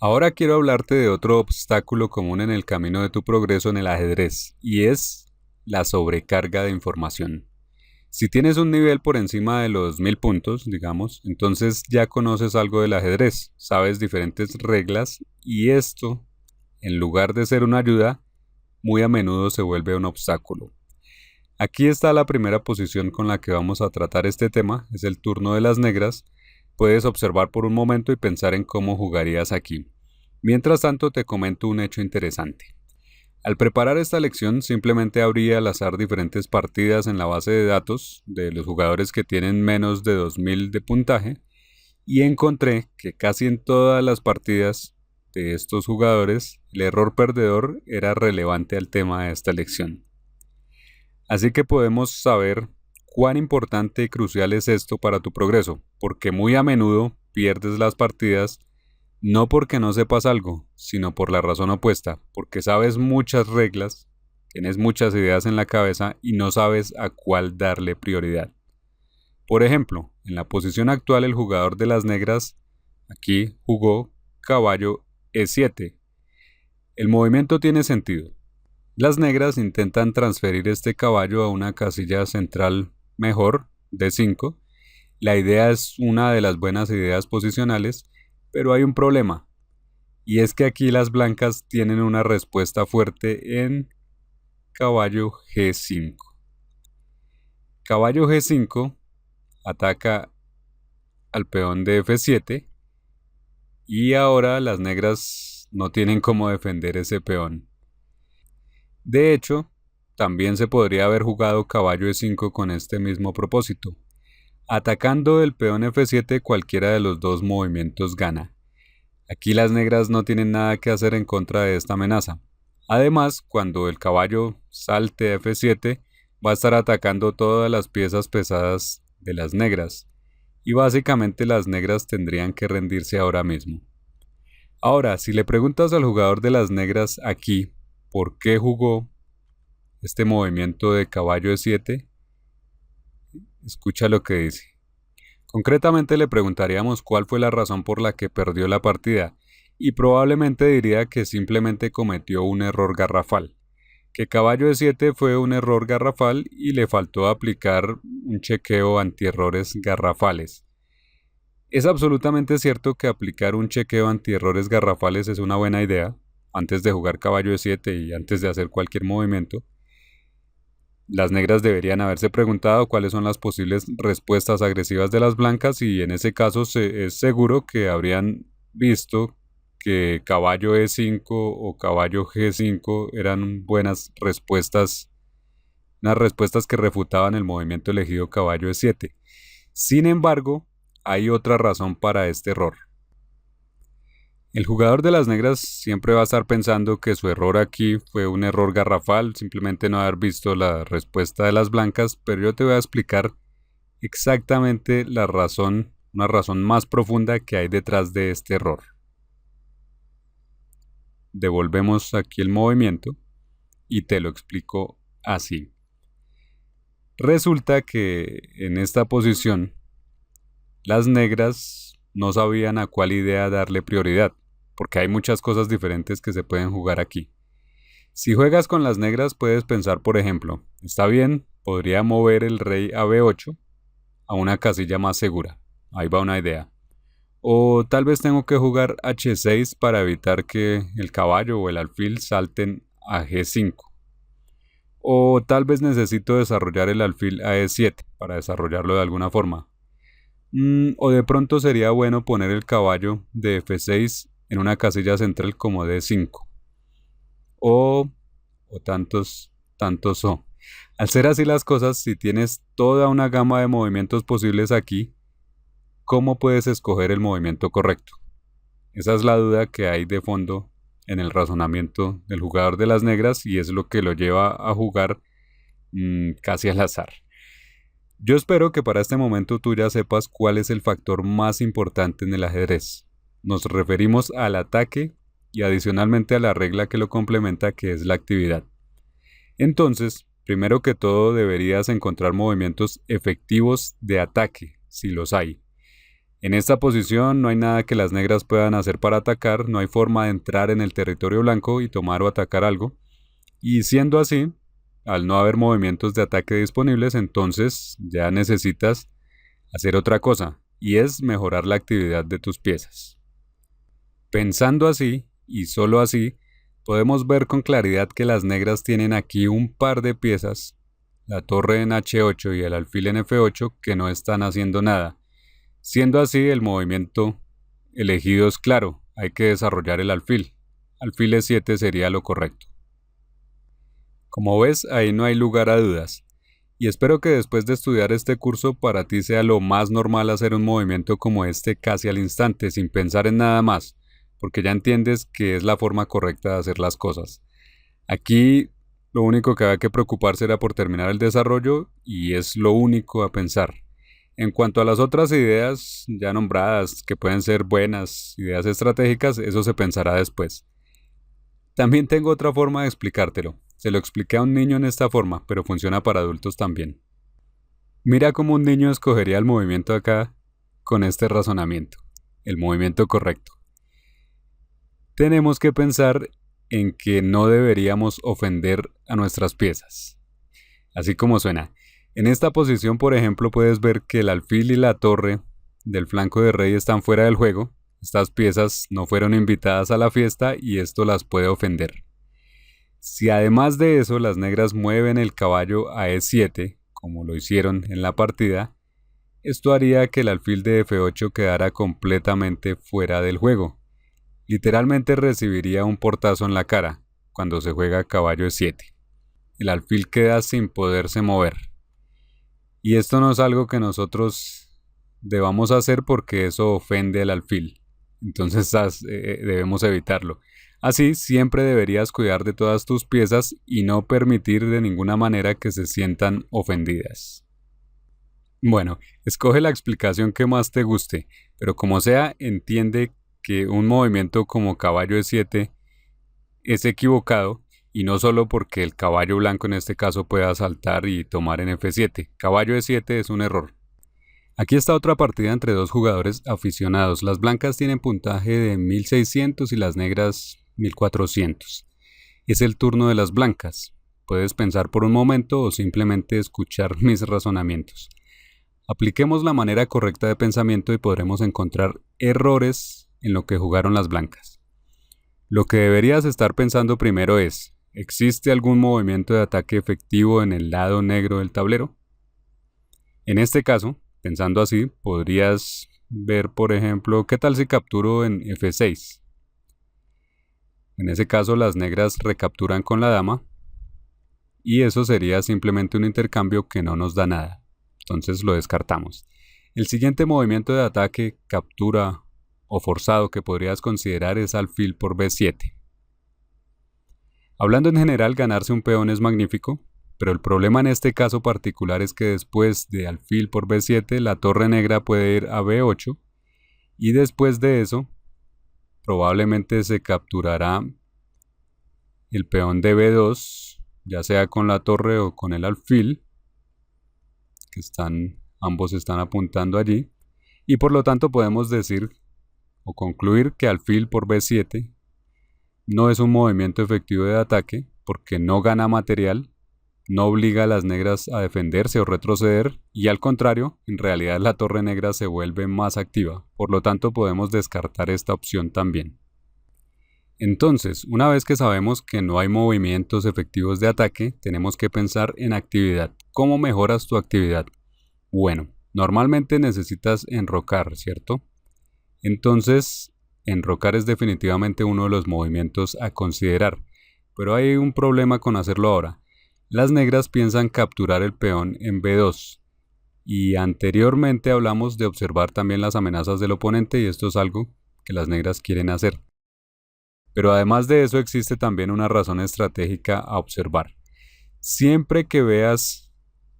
Ahora quiero hablarte de otro obstáculo común en el camino de tu progreso en el ajedrez, y es la sobrecarga de información. Si tienes un nivel por encima de los 1000 puntos, digamos, entonces ya conoces algo del ajedrez, sabes diferentes reglas, y esto, en lugar de ser una ayuda, muy a menudo se vuelve un obstáculo. Aquí está la primera posición con la que vamos a tratar este tema, es el turno de las negras. Puedes observar por un momento y pensar en cómo jugarías aquí. Mientras tanto, te comento un hecho interesante. Al preparar esta lección, simplemente abrí al azar diferentes partidas en la base de datos de los jugadores que tienen menos de 2000 de puntaje y encontré que casi en todas las partidas de estos jugadores el error perdedor era relevante al tema de esta lección. Así que podemos saber cuán importante y crucial es esto para tu progreso, porque muy a menudo pierdes las partidas no porque no sepas algo, sino por la razón opuesta, porque sabes muchas reglas, tienes muchas ideas en la cabeza y no sabes a cuál darle prioridad. Por ejemplo, en la posición actual el jugador de las negras aquí jugó caballo E7. El movimiento tiene sentido. Las negras intentan transferir este caballo a una casilla central mejor, D5. La idea es una de las buenas ideas posicionales, pero hay un problema, y es que aquí las blancas tienen una respuesta fuerte en caballo G5. Caballo G5 ataca al peón de F7 y ahora las negras no tienen cómo defender ese peón. De hecho, también se podría haber jugado caballo E5 con este mismo propósito. Atacando el peón F7 cualquiera de los dos movimientos gana. Aquí las negras no tienen nada que hacer en contra de esta amenaza. Además, cuando el caballo salte a F7, va a estar atacando todas las piezas pesadas de las negras. Y básicamente las negras tendrían que rendirse ahora mismo. Ahora, si le preguntas al jugador de las negras aquí por qué jugó este movimiento de caballo E7, escucha lo que dice. Concretamente le preguntaríamos cuál fue la razón por la que perdió la partida y probablemente diría que simplemente cometió un error garrafal, que caballo de 7 fue un error garrafal y le faltó aplicar un chequeo antierrores garrafales. Es absolutamente cierto que aplicar un chequeo antierrores garrafales es una buena idea antes de jugar caballo de 7 y antes de hacer cualquier movimiento. Las negras deberían haberse preguntado cuáles son las posibles respuestas agresivas de las blancas y en ese caso es seguro que habrían visto que caballo E5 o caballo G5 eran buenas respuestas, unas respuestas que refutaban el movimiento elegido caballo E7. Sin embargo, hay otra razón para este error. El jugador de las negras siempre va a estar pensando que su error aquí fue un error garrafal, simplemente no haber visto la respuesta de las blancas, pero yo te voy a explicar exactamente la razón, una razón más profunda que hay detrás de este error. Devolvemos aquí el movimiento y te lo explico así. Resulta que en esta posición las negras no sabían a cuál idea darle prioridad, porque hay muchas cosas diferentes que se pueden jugar aquí. Si juegas con las negras puedes pensar, por ejemplo, está bien, podría mover el rey a B8 a una casilla más segura. Ahí va una idea. O tal vez tengo que jugar H6 para evitar que el caballo o el alfil salten a G5. O tal vez necesito desarrollar el alfil a E7 para desarrollarlo de alguna forma. O de pronto sería bueno poner el caballo de F6 en una casilla central como D5. O tantos o. Al ser así las cosas, si tienes toda una gama de movimientos posibles aquí, ¿cómo puedes escoger el movimiento correcto? Esa es la duda que hay de fondo en el razonamiento del jugador de las negras y es lo que lo lleva a jugar casi al azar. Yo espero que para este momento tú ya sepas cuál es el factor más importante en el ajedrez. Nos referimos al ataque y adicionalmente a la regla que lo complementa, que es la actividad. Entonces, primero que todo deberías encontrar movimientos efectivos de ataque, si los hay. En esta posición no hay nada que las negras puedan hacer para atacar, no hay forma de entrar en el territorio blanco y tomar o atacar algo. Y siendo así, al no haber movimientos de ataque disponibles, entonces ya necesitas hacer otra cosa, y es mejorar la actividad de tus piezas. Pensando así, y solo así, podemos ver con claridad que las negras tienen aquí un par de piezas, la torre en H8 y el alfil en F8, que no están haciendo nada. Siendo así, el movimiento elegido es claro, hay que desarrollar el alfil. Alfil E7 sería lo correcto. Como ves, ahí no hay lugar a dudas. Y espero que después de estudiar este curso para ti sea lo más normal hacer un movimiento como este casi al instante, sin pensar en nada más, porque ya entiendes que es la forma correcta de hacer las cosas. Aquí lo único que había que preocuparse era por terminar el desarrollo y es lo único a pensar. En cuanto a las otras ideas ya nombradas, que pueden ser buenas, ideas estratégicas, eso se pensará después. También tengo otra forma de explicártelo. Se lo expliqué a un niño en esta forma, pero funciona para adultos también. Mira cómo un niño escogería el movimiento acá con este razonamiento, el movimiento correcto. Tenemos que pensar en que no deberíamos ofender a nuestras piezas. Así como suena. En esta posición, por ejemplo, puedes ver que el alfil y la torre del flanco de rey están fuera del juego. Estas piezas no fueron invitadas a la fiesta y esto las puede ofender. Si además de eso las negras mueven el caballo a E7, como lo hicieron en la partida, esto haría que el alfil de F8 quedara completamente fuera del juego. Literalmente recibiría un portazo en la cara cuando se juega caballo E7. El alfil queda sin poderse mover. Y esto no es algo que nosotros debamos hacer porque eso ofende al alfil. Entonces debemos evitarlo. Así, siempre deberías cuidar de todas tus piezas y no permitir de ninguna manera que se sientan ofendidas. Bueno, escoge la explicación que más te guste, pero como sea, entiende que un movimiento como caballo E7 es equivocado y no solo porque el caballo blanco en este caso pueda saltar y tomar en F7. Caballo E7 es un error. Aquí está otra partida entre dos jugadores aficionados. Las blancas tienen puntaje de 1600 y las negras 1400. Es el turno de las blancas. Puedes pensar por un momento o simplemente escuchar mis razonamientos. Apliquemos la manera correcta de pensamiento y podremos encontrar errores en lo que jugaron las blancas. Lo que deberías estar pensando primero es, ¿existe algún movimiento de ataque efectivo en el lado negro del tablero? En este caso, pensando así, podrías ver, por ejemplo, ¿qué tal si capturo en F6? En ese caso, las negras recapturan con la dama y eso sería simplemente un intercambio que no nos da nada. Entonces lo descartamos. El siguiente movimiento de ataque, captura o forzado que podrías considerar es alfil por B7. Hablando en general, ganarse un peón es magnífico, pero el problema en este caso particular es que después de alfil por B7 la torre negra puede ir a B8 y después de eso probablemente se capturará el peón de B2, ya sea con la torre o con el alfil, que ambos están apuntando allí, y por lo tanto podemos decir o concluir que alfil por B7 no es un movimiento efectivo de ataque porque no gana material, no obliga a las negras a defenderse o retroceder y al contrario, en realidad la torre negra se vuelve más activa, por lo tanto podemos descartar esta opción también. Entonces, una vez que sabemos que no hay movimientos efectivos de ataque, tenemos que pensar en actividad. ¿Cómo mejoras tu actividad? Bueno, normalmente necesitas enrocar, ¿cierto? Entonces, enrocar es definitivamente uno de los movimientos a considerar, pero hay un problema con hacerlo ahora. Las negras piensan capturar el peón en B2 y anteriormente hablamos de observar también las amenazas del oponente y esto es algo que las negras quieren hacer. Pero además de eso existe también una razón estratégica a observar. Siempre que veas,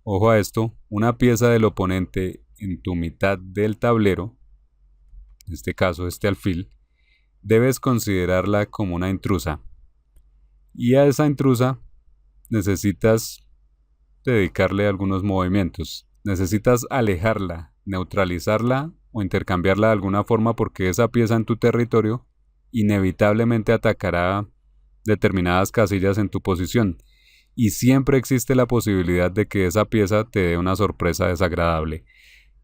ojo a esto, una pieza del oponente en tu mitad del tablero, en este caso este alfil, debes considerarla como una intrusa. Y a esa intrusa necesitas dedicarle algunos movimientos. Necesitas alejarla, neutralizarla o intercambiarla de alguna forma porque esa pieza en tu territorio inevitablemente atacará determinadas casillas en tu posición y siempre existe la posibilidad de que esa pieza te dé una sorpresa desagradable.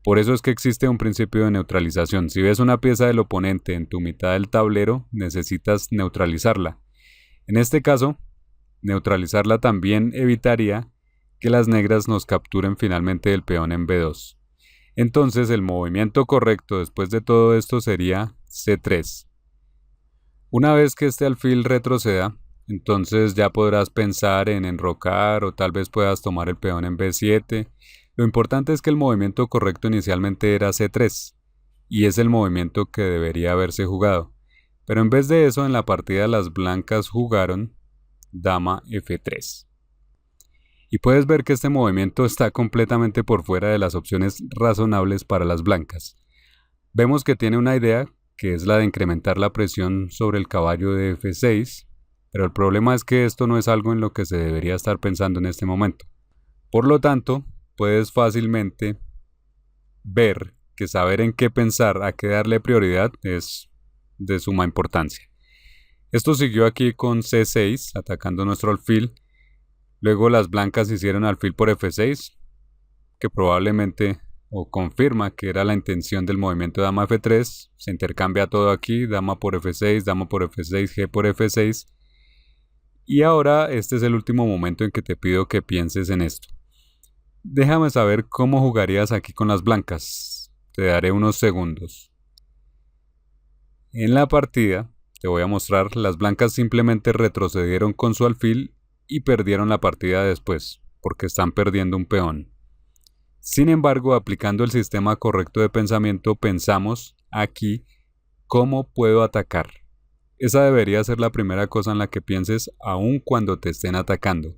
Por eso es que existe un principio de neutralización. Si ves una pieza del oponente en tu mitad del tablero, necesitas neutralizarla. En este caso, neutralizarla también evitaría que las negras nos capturen finalmente el peón en B2. Entonces el movimiento correcto después de todo esto sería C3. Una vez que este alfil retroceda, entonces ya podrás pensar en enrocar o tal vez puedas tomar el peón en B7. Lo importante es que el movimiento correcto inicialmente era C3 y es el movimiento que debería haberse jugado. Pero en vez de eso, en la partida las blancas jugaron dama F3. Y puedes ver que este movimiento está completamente por fuera de las opciones razonables para las blancas. Vemos que tiene una idea, que es la de incrementar la presión sobre el caballo de F6, pero el problema es que esto no es algo en lo que se debería estar pensando en este momento. Por lo tanto, puedes fácilmente ver que saber en qué pensar, a qué darle prioridad, es de suma importancia. Esto siguió aquí con C6, atacando nuestro alfil. Luego las blancas hicieron alfil por F6, que probablemente o confirma que era la intención del movimiento dama F3. Se intercambia todo aquí, dama por F6, dama por F6, G por F6. Y ahora este es el último momento en que te pido que pienses en esto. Déjame saber cómo jugarías aquí con las blancas. Te daré unos segundos. En la partida te voy a mostrar, las blancas simplemente retrocedieron con su alfil y perdieron la partida después, porque están perdiendo un peón. Sin embargo, aplicando el sistema correcto de pensamiento, pensamos aquí cómo puedo atacar. Esa debería ser la primera cosa en la que pienses aun cuando te estén atacando.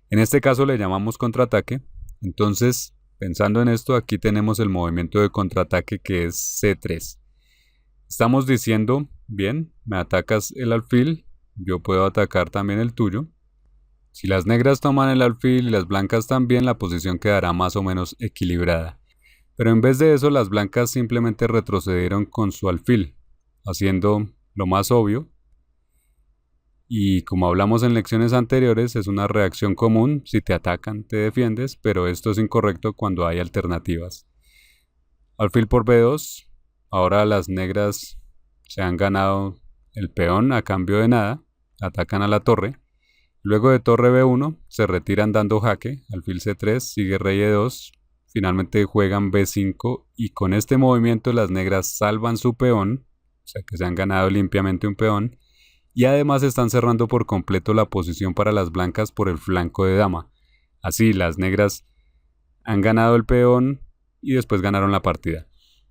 En este caso le llamamos contraataque. Entonces, pensando en esto, aquí tenemos el movimiento de contraataque que es C3. Estamos diciendo, bien, me atacas el alfil, yo puedo atacar también el tuyo. Si las negras toman el alfil y las blancas también, la posición quedará más o menos equilibrada. Pero en vez de eso, las blancas simplemente retrocedieron con su alfil, haciendo lo más obvio. Y como hablamos en lecciones anteriores, es una reacción común. Si te atacan, te defiendes, pero esto es incorrecto cuando hay alternativas. Alfil por B2. Ahora las negras se han ganado el peón a cambio de nada. Atacan a la torre. Luego de torre B1 se retiran dando jaque. Alfil C3, sigue rey E2. Finalmente juegan B5 y con este movimiento las negras salvan su peón. O sea que se han ganado limpiamente un peón. Y además están cerrando por completo la posición para las blancas por el flanco de dama. Así las negras han ganado el peón y después ganaron la partida.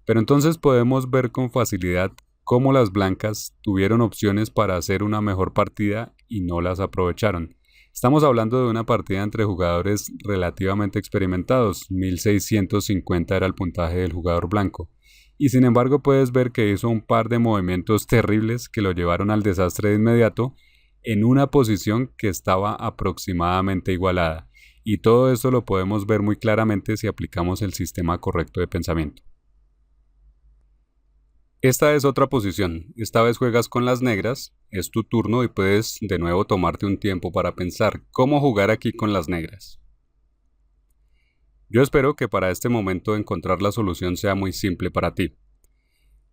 Pero entonces podemos ver con facilidad cómo las blancas tuvieron opciones para hacer una mejor partida y no las aprovecharon. Estamos hablando de una partida entre jugadores relativamente experimentados. 1650 era el puntaje del jugador blanco. Y sin embargo puedes ver que hizo un par de movimientos terribles que lo llevaron al desastre de inmediato en una posición que estaba aproximadamente igualada. Y todo esto lo podemos ver muy claramente si aplicamos el sistema correcto de pensamiento. Esta es otra posición. Esta vez juegas con las negras, es tu turno y puedes de nuevo tomarte un tiempo para pensar cómo jugar aquí con las negras. Yo espero que para este momento encontrar la solución sea muy simple para ti.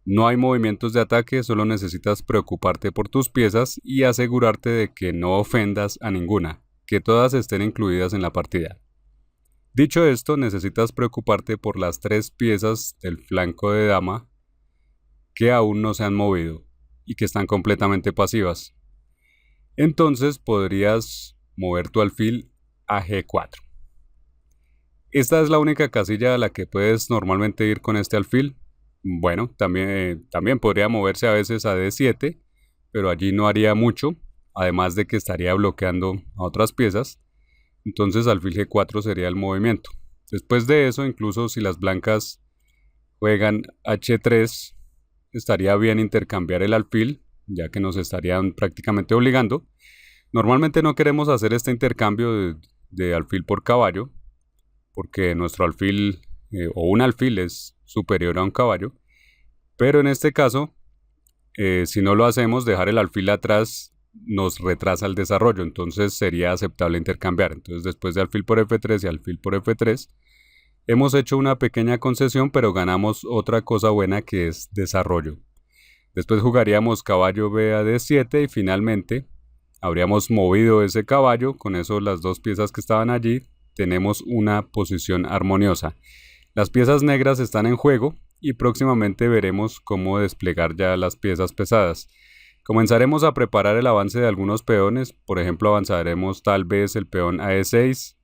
No hay movimientos de ataque, solo necesitas preocuparte por tus piezas y asegurarte de que no ofendas a ninguna, que todas estén incluidas en la partida. Dicho esto, necesitas preocuparte por las 3 piezas del flanco de dama que aún no se han movido y que están completamente pasivas. Entonces podrías mover tu alfil a G4. Esta es la única casilla a la que puedes normalmente ir con este alfil. Bueno, también podría moverse a veces a D7, pero allí no haría mucho, además de que estaría bloqueando a otras piezas. Entonces alfil G4 sería el movimiento. Después de eso, incluso si las blancas juegan H3, estaría bien intercambiar el alfil, ya que nos estarían prácticamente obligando. Normalmente no queremos hacer este intercambio de alfil por caballo, porque nuestro alfil o un alfil es superior a un caballo, pero en este caso, si no lo hacemos, dejar el alfil atrás nos retrasa el desarrollo, entonces sería aceptable intercambiar. Entonces, después de alfil por F3 y alfil por F3, hemos hecho una pequeña concesión, pero ganamos otra cosa buena que es desarrollo. Después jugaríamos caballo B a D7 y finalmente habríamos movido ese caballo. Con eso las dos piezas que estaban allí tenemos una posición armoniosa. Las piezas negras están en juego y próximamente veremos cómo desplegar ya las piezas pesadas. Comenzaremos a preparar el avance de algunos peones, por ejemplo avanzaremos tal vez el peón a E6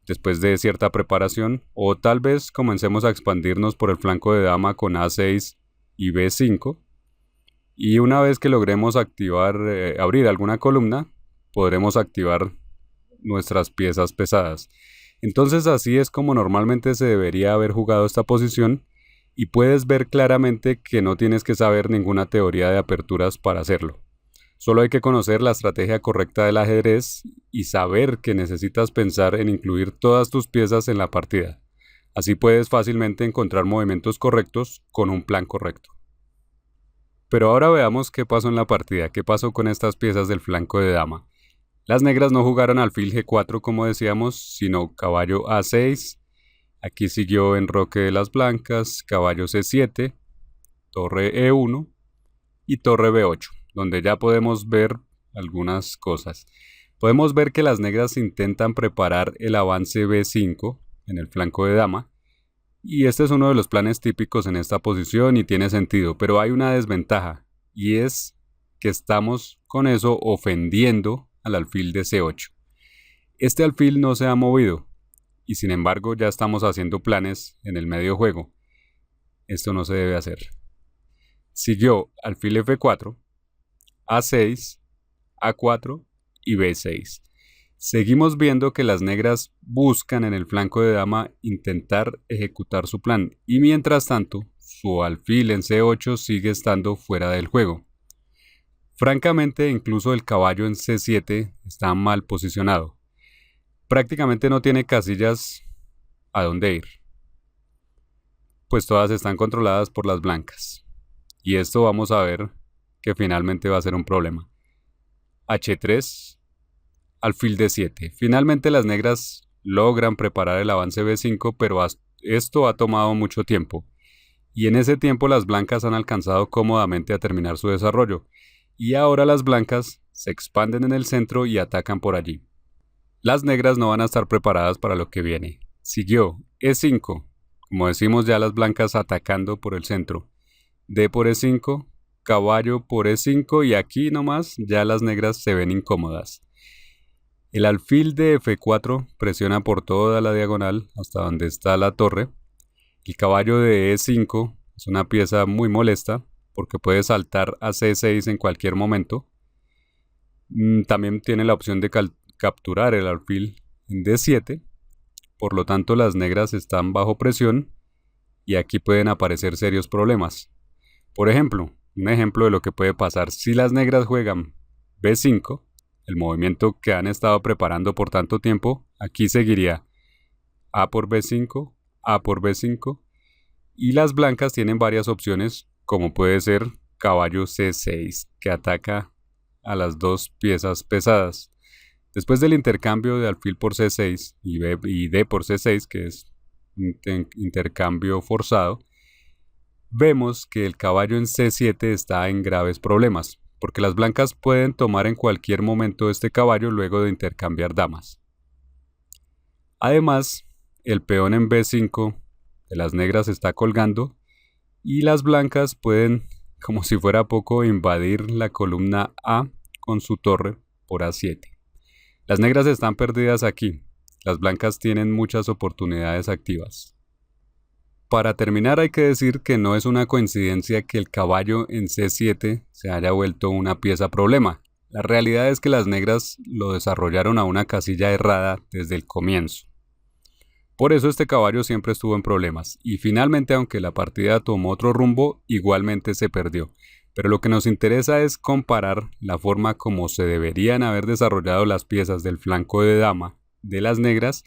después de cierta preparación, o tal vez comencemos a expandirnos por el flanco de dama con A6 y B5, y una vez que logremos abrir alguna columna, podremos activar nuestras piezas pesadas. Entonces así es como normalmente se debería haber jugado esta posición, y puedes ver claramente que no tienes que saber ninguna teoría de aperturas para hacerlo. Solo hay que conocer la estrategia correcta del ajedrez y saber que necesitas pensar en incluir todas tus piezas en la partida. Así puedes fácilmente encontrar movimientos correctos con un plan correcto. Pero ahora veamos qué pasó en la partida, qué pasó con estas piezas del flanco de dama. Las negras no jugaron alfil G4 como decíamos, sino caballo A6. Aquí siguió enroque de las blancas, caballo C7, torre E1 y torre B8, donde ya podemos ver algunas cosas. Podemos ver que las negras intentan preparar el avance B5 en el flanco de dama, y este es uno de los planes típicos en esta posición y tiene sentido, pero hay una desventaja, y es que estamos con eso ofendiendo al alfil de C8. Este alfil no se ha movido, y sin embargo ya estamos haciendo planes en el medio juego. Esto no se debe hacer. Siguió alfil F4, A6, A4 y B6. Seguimos viendo que las negras buscan en el flanco de dama intentar ejecutar su plan, y mientras tanto su alfil en C8 sigue estando fuera del juego. Francamente, incluso el caballo en C7 está mal posicionado. Prácticamente no tiene casillas a dónde ir, pues todas están controladas por las blancas. Y esto vamos a ver que finalmente va a ser un problema. H3, alfil D7. Finalmente las negras logran preparar el avance B5, pero esto ha tomado mucho tiempo. Y en ese tiempo las blancas han alcanzado cómodamente a terminar su desarrollo. Y ahora las blancas se expanden en el centro y atacan por allí. Las negras no van a estar preparadas para lo que viene. Siguió E5, como decimos ya las blancas atacando por el centro. D por E5, caballo por E5 y aquí nomás ya las negras se ven incómodas. El alfil de F4 presiona por toda la diagonal hasta donde está la torre. El caballo de E5 es una pieza muy molesta porque puede saltar a C6 en cualquier momento. También tiene la opción de capturar el alfil en D7, por lo tanto las negras están bajo presión y aquí pueden aparecer serios problemas. Por ejemplo, un ejemplo de lo que puede pasar si las negras juegan B5, el movimiento que han estado preparando por tanto tiempo, aquí seguiría A por B5, A por B5, y las blancas tienen varias opciones como puede ser caballo C6, que ataca a las dos piezas pesadas. Después del intercambio de alfil por C6 y D por C6, que es un intercambio forzado, vemos que el caballo en C7 está en graves problemas, porque las blancas pueden tomar en cualquier momento este caballo luego de intercambiar damas. Además, el peón en B5 de las negras está colgando y las blancas pueden, como si fuera poco, invadir la columna A con su torre por A7. Las negras están perdidas aquí, las blancas tienen muchas oportunidades activas. Para terminar hay que decir que no es una coincidencia que el caballo en C7 se haya vuelto una pieza problema. La realidad es que las negras lo desarrollaron a una casilla errada desde el comienzo. Por eso este caballo siempre estuvo en problemas, y finalmente aunque la partida tomó otro rumbo, igualmente se perdió. Pero lo que nos interesa es comparar la forma como se deberían haber desarrollado las piezas del flanco de dama de las negras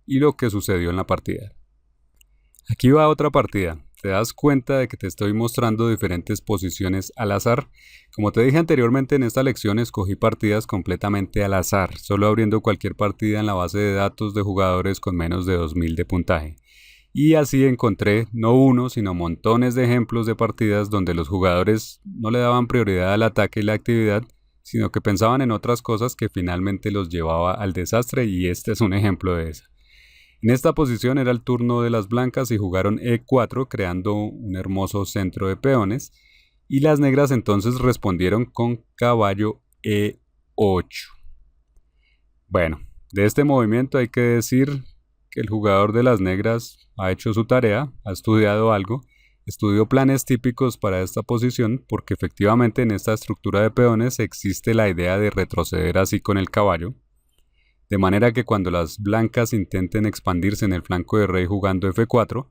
y lo que sucedió en la partida. Aquí va otra partida. te das cuenta de que te estoy mostrando diferentes posiciones al azar. Como te dije anteriormente, en esta lección escogí partidas completamente al azar, solo abriendo cualquier partida en la base de datos de jugadores con menos de 2000 de puntaje. Y así encontré no uno, sino montones de ejemplos de partidas donde los jugadores no le daban prioridad al ataque y la actividad, sino que pensaban en otras cosas que finalmente los llevaba al desastre, y este es un ejemplo de eso. En esta posición era el turno de las blancas y jugaron E4 creando un hermoso centro de peones, y las negras entonces respondieron con caballo E8. Bueno, de este movimiento hay que decir que el jugador de las negras ha hecho su tarea, ha estudiado algo, estudió planes típicos para esta posición, porque efectivamente en esta estructura de peones existe la idea de retroceder así con el caballo, de manera que cuando las blancas intenten expandirse en el flanco de rey jugando F4,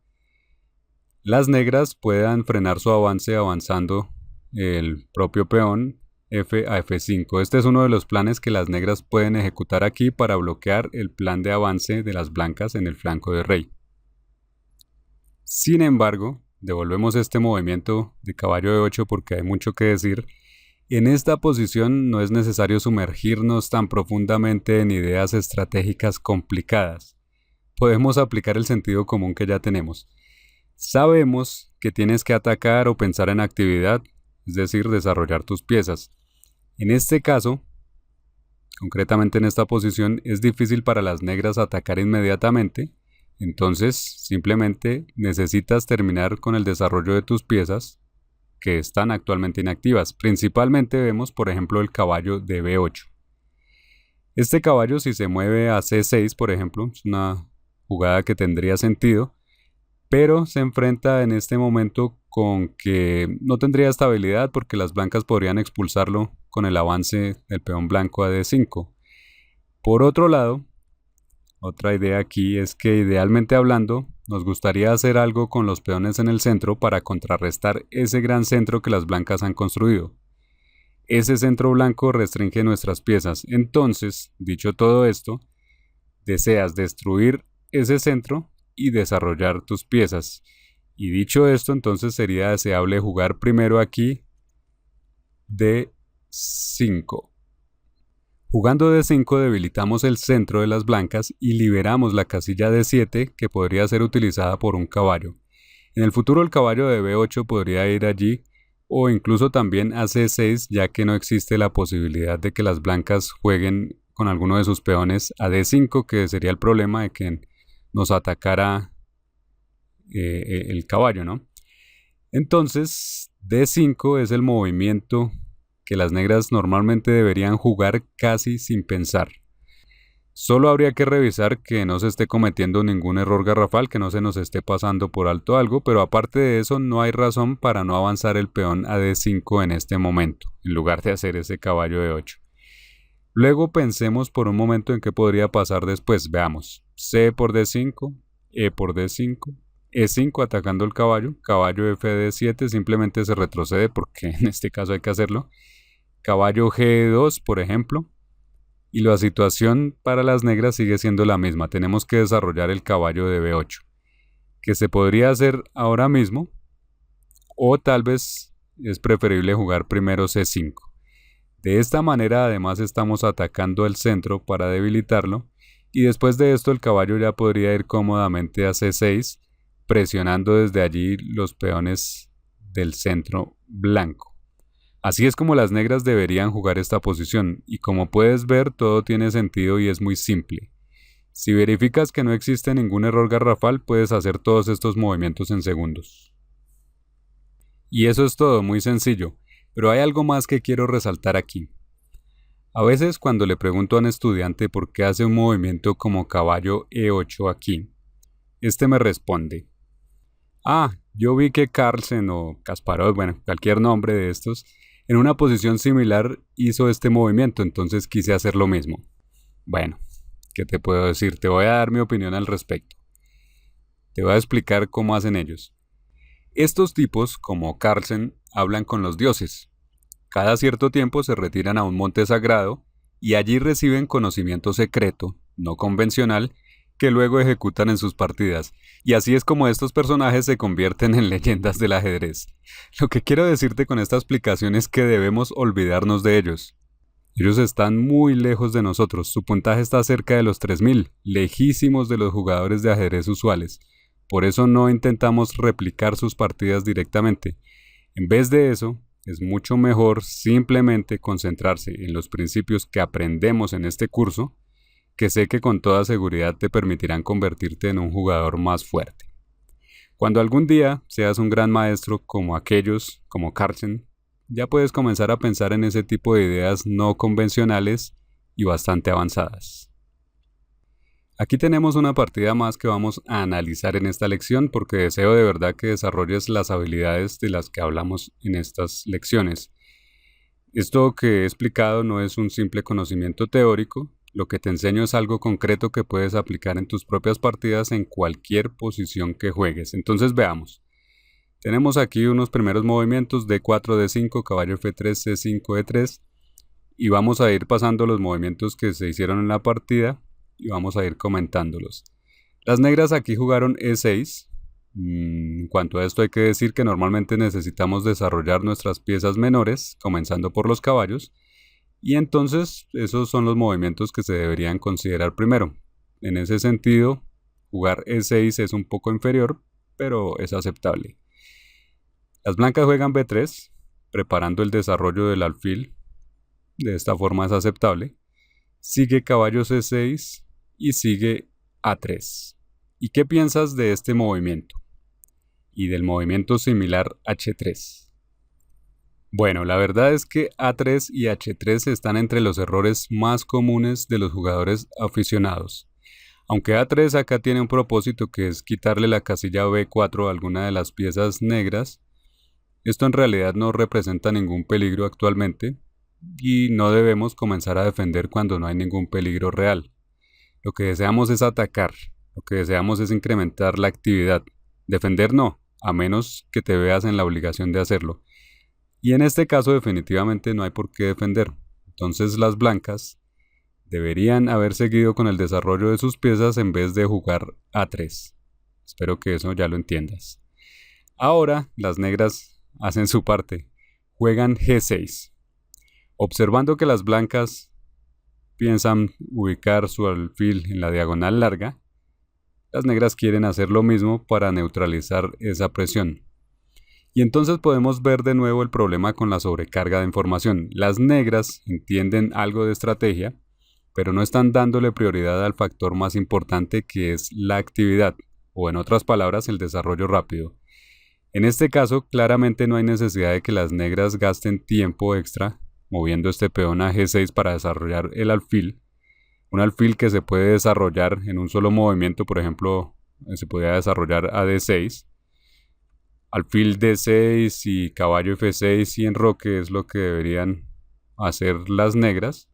las negras puedan frenar su avance avanzando el propio peón F a F5. Este es uno de los planes que las negras pueden ejecutar aquí para bloquear el plan de avance de las blancas en el flanco de rey. Sin embargo, devolvemos este movimiento de caballo E8 porque hay mucho que decir. En esta posición no es necesario sumergirnos tan profundamente en ideas estratégicas complicadas. Podemos aplicar el sentido común que ya tenemos. Sabemos que tienes que atacar o pensar en actividad, es decir, desarrollar tus piezas. En este caso, concretamente en esta posición, es difícil para las negras atacar inmediatamente, entonces simplemente necesitas terminar con el desarrollo de tus piezas que están actualmente inactivas. Principalmente vemos, por ejemplo, el caballo de B8. Este caballo, si se mueve a C6, por ejemplo, es una jugada que tendría sentido, pero se enfrenta en este momento con que no tendría estabilidad porque las blancas podrían expulsarlo con el avance del peón blanco a D5. Por otro lado, otra idea aquí es que, idealmente hablando, nos gustaría hacer algo con los peones en el centro para contrarrestar ese gran centro que las blancas han construido. Ese centro blanco restringe nuestras piezas. Entonces, dicho todo esto, deseas destruir ese centro y desarrollar tus piezas. Y dicho esto, entonces sería deseable jugar primero aquí D5. Jugando D5 debilitamos el centro de las blancas y liberamos la casilla D7 que podría ser utilizada por un caballo. En el futuro el caballo de B8 podría ir allí, o incluso también a C6, ya que no existe la posibilidad de que las blancas jueguen con alguno de sus peones a D5, que sería el problema de que nos atacara el caballo, ¿no? Entonces D5 es el movimiento que las negras normalmente deberían jugar casi sin pensar. Solo habría que revisar que no se esté cometiendo ningún error garrafal, que no se nos esté pasando por alto algo, pero aparte de eso no hay razón para no avanzar el peón a D5 en este momento, en lugar de hacer ese caballo de 8. Luego pensemos por un momento en qué podría pasar después. Veamos, C por D5, E por D5, E5 atacando el caballo, caballo F de D7 simplemente se retrocede porque en este caso hay que hacerlo, caballo G2 por ejemplo, y la situación para las negras sigue siendo la misma. Tenemos que desarrollar el caballo de B8, que se podría hacer ahora mismo, o tal vez es preferible jugar primero C5. De esta manera además estamos atacando el centro para debilitarlo, y después de esto el caballo ya podría ir cómodamente a C6, presionando desde allí los peones del centro blanco. Así es como las negras deberían jugar esta posición, y como puedes ver todo tiene sentido y es muy simple. Si verificas que no existe ningún error garrafal, puedes hacer todos estos movimientos en segundos. Y eso es todo, muy sencillo, pero hay algo más que quiero resaltar aquí. A veces cuando le pregunto a un estudiante por qué hace un movimiento como caballo E8 aquí, este me responde: yo vi que Carlsen o Kasparov, bueno, cualquier nombre de estos, en una posición similar hizo este movimiento, entonces quise hacer lo mismo. Bueno, ¿qué te puedo decir? Te voy a dar mi opinión al respecto. Te voy a explicar cómo hacen ellos. Estos tipos, como Carlsen, hablan con los dioses. Cada cierto tiempo se retiran a un monte sagrado y allí reciben conocimiento secreto, no convencional, que luego ejecutan en sus partidas. Y así es como estos personajes se convierten en leyendas del ajedrez. Lo que quiero decirte con esta explicación es que debemos olvidarnos de ellos. Ellos están muy lejos de nosotros, su puntaje está cerca de los 3000, lejísimos de los jugadores de ajedrez usuales. Por eso no intentamos replicar sus partidas directamente. En vez de eso, es mucho mejor simplemente concentrarse en los principios que aprendemos en este curso, que sé que con toda seguridad te permitirán convertirte en un jugador más fuerte. Cuando algún día seas un gran maestro como aquellos, como Carlsen, ya puedes comenzar a pensar en ese tipo de ideas no convencionales y bastante avanzadas. Aquí tenemos una partida más que vamos a analizar en esta lección porque deseo de verdad que desarrolles las habilidades de las que hablamos en estas lecciones. Esto que he explicado no es un simple conocimiento teórico, lo que te enseño es algo concreto que puedes aplicar en tus propias partidas en cualquier posición que juegues. Entonces veamos. Tenemos aquí unos primeros movimientos D4, D5, caballo F3, C5, E3 y vamos a ir pasando los movimientos que se hicieron en la partida y vamos a ir comentándolos. Las negras aquí jugaron E6. En cuanto a esto hay que decir que normalmente necesitamos desarrollar nuestras piezas menores, comenzando por los caballos, y entonces esos son los movimientos que se deberían considerar primero. En ese sentido, jugar E6 es un poco inferior, pero es aceptable. Las blancas juegan B3, preparando el desarrollo del alfil. De esta forma es aceptable. Sigue caballo C6 y sigue A3. ¿Y qué piensas de este movimiento? Y del movimiento similar H3. Bueno, la verdad es que A3 y H3 están entre los errores más comunes de los jugadores aficionados. Aunque A3 acá tiene un propósito que es quitarle la casilla B4 a alguna de las piezas negras, esto en realidad no representa ningún peligro actualmente y no debemos comenzar a defender cuando no hay ningún peligro real. Lo que deseamos es atacar, lo que deseamos es incrementar la actividad. Defender no, a menos que te veas en la obligación de hacerlo. Y en este caso definitivamente no hay por qué defender. Entonces las blancas deberían haber seguido con el desarrollo de sus piezas en vez de jugar A3. Espero que eso ya lo entiendas. Ahora las negras hacen su parte. Juegan G6. Observando que las blancas piensan ubicar su alfil en la diagonal larga, las negras quieren hacer lo mismo para neutralizar esa presión. Y entonces podemos ver de nuevo el problema con la sobrecarga de información. Las negras entienden algo de estrategia, pero no están dándole prioridad al factor más importante que es la actividad, o en otras palabras, el desarrollo rápido. En este caso, claramente no hay necesidad de que las negras gasten tiempo extra moviendo este peón a G6 para desarrollar el alfil. Un alfil que se puede desarrollar en un solo movimiento, por ejemplo, se podría desarrollar a D6. Alfil D6 y caballo F6 y enroque es lo que deberían hacer las negras.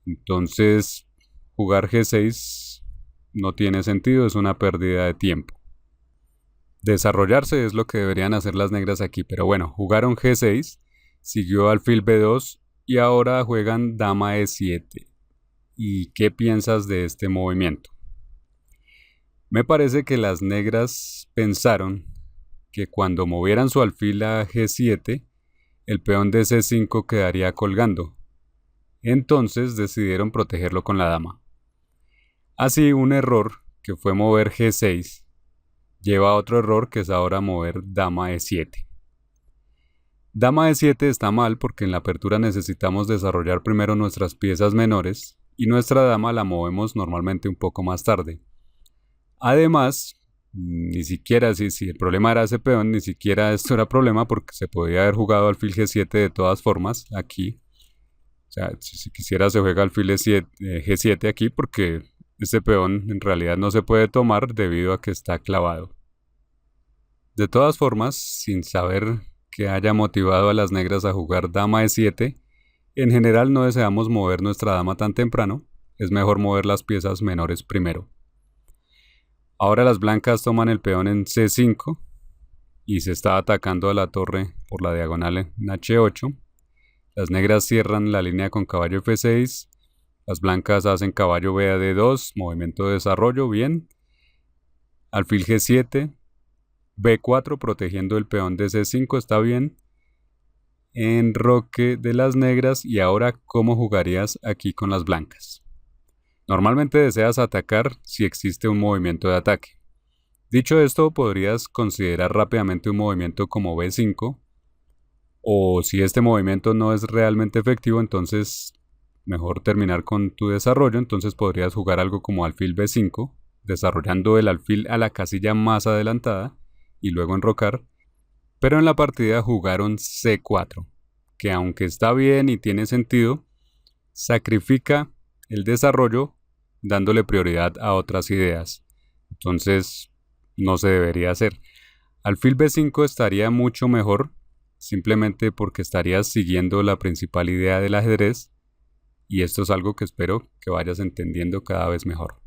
Entonces jugar G6 no tiene sentido, es una pérdida de tiempo. Desarrollarse es lo que deberían hacer las negras aquí, pero bueno, jugaron G6, siguió alfil B2 y ahora juegan dama E7. ¿Y qué piensas de este movimiento? Me parece que las negras pensaron que cuando movieran su alfil a G7, el peón de C5 quedaría colgando. Entonces decidieron protegerlo con la dama. Así, un error, que fue mover G6, lleva a otro error que es ahora mover dama E7. Dama E7 está mal porque en la apertura necesitamos desarrollar primero nuestras piezas menores y nuestra dama la movemos normalmente un poco más tarde. Además, ni siquiera si el problema era ese peón, ni siquiera esto era problema porque se podía haber jugado alfil G7 de todas formas aquí. O sea, si quisiera se juega alfil G7 aquí porque este peón en realidad no se puede tomar debido a que está clavado. De todas formas, sin saber que haya motivado a las negras a jugar dama E7, en general no deseamos mover nuestra dama tan temprano, es mejor mover las piezas menores primero. Ahora las blancas toman el peón en C5 y se está atacando a la torre por la diagonal en H8. Las negras cierran la línea con caballo F6. Las blancas hacen caballo B a D2, movimiento de desarrollo, bien. Alfil G7, B4 protegiendo el peón de C5, está bien. Enroque de las negras. Y ahora, ¿cómo jugarías aquí con las blancas? Normalmente deseas atacar si existe un movimiento de ataque. Dicho esto, podrías considerar rápidamente un movimiento como B5, o si este movimiento no es realmente efectivo, entonces mejor terminar con tu desarrollo. Entonces podrías jugar algo como alfil B5, desarrollando el alfil a la casilla más adelantada y luego enrocar. Pero en la partida jugaron C4, que aunque está bien y tiene sentido, sacrifica el desarrollo dándole prioridad a otras ideas. Entonces no se debería hacer. Alfil B5 estaría mucho mejor, simplemente porque estarías siguiendo la principal idea del ajedrez, y esto es algo que espero que vayas entendiendo cada vez mejor.